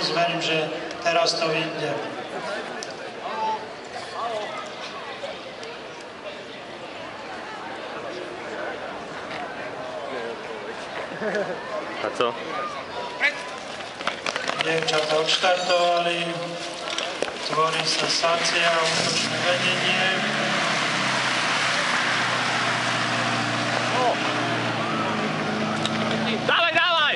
kurz, verím, že teraz to vyjde. A co? Dievčatá odštartovali, tvorí sa sacia, útočné vedenie. Dávaj, dávaj!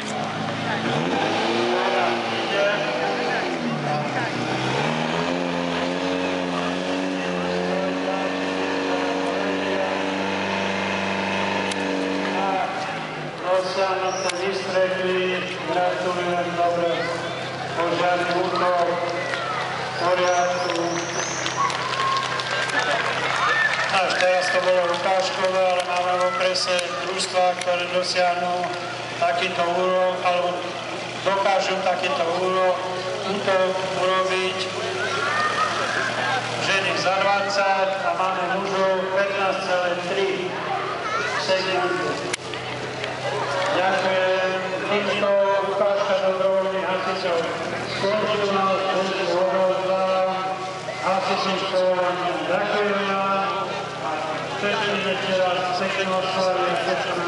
Rosiano to vystredli, gratulujem, dobre, požiadny útok, v poriadku. Až teraz to bolo ukážkové, ale máme v okrese družstva, ktoré dosiahnu takýto úrok, alebo dokážu takýto útok urobiť. Ženy za 20 a máme mužov 15,3 sekundy. Ďakujem. Týmto ukážka dobrovoľných hasičov skončila, službu odovzdávam hasičným školám. Ďakujem vám a všetkým ešte raz peknú oslavy.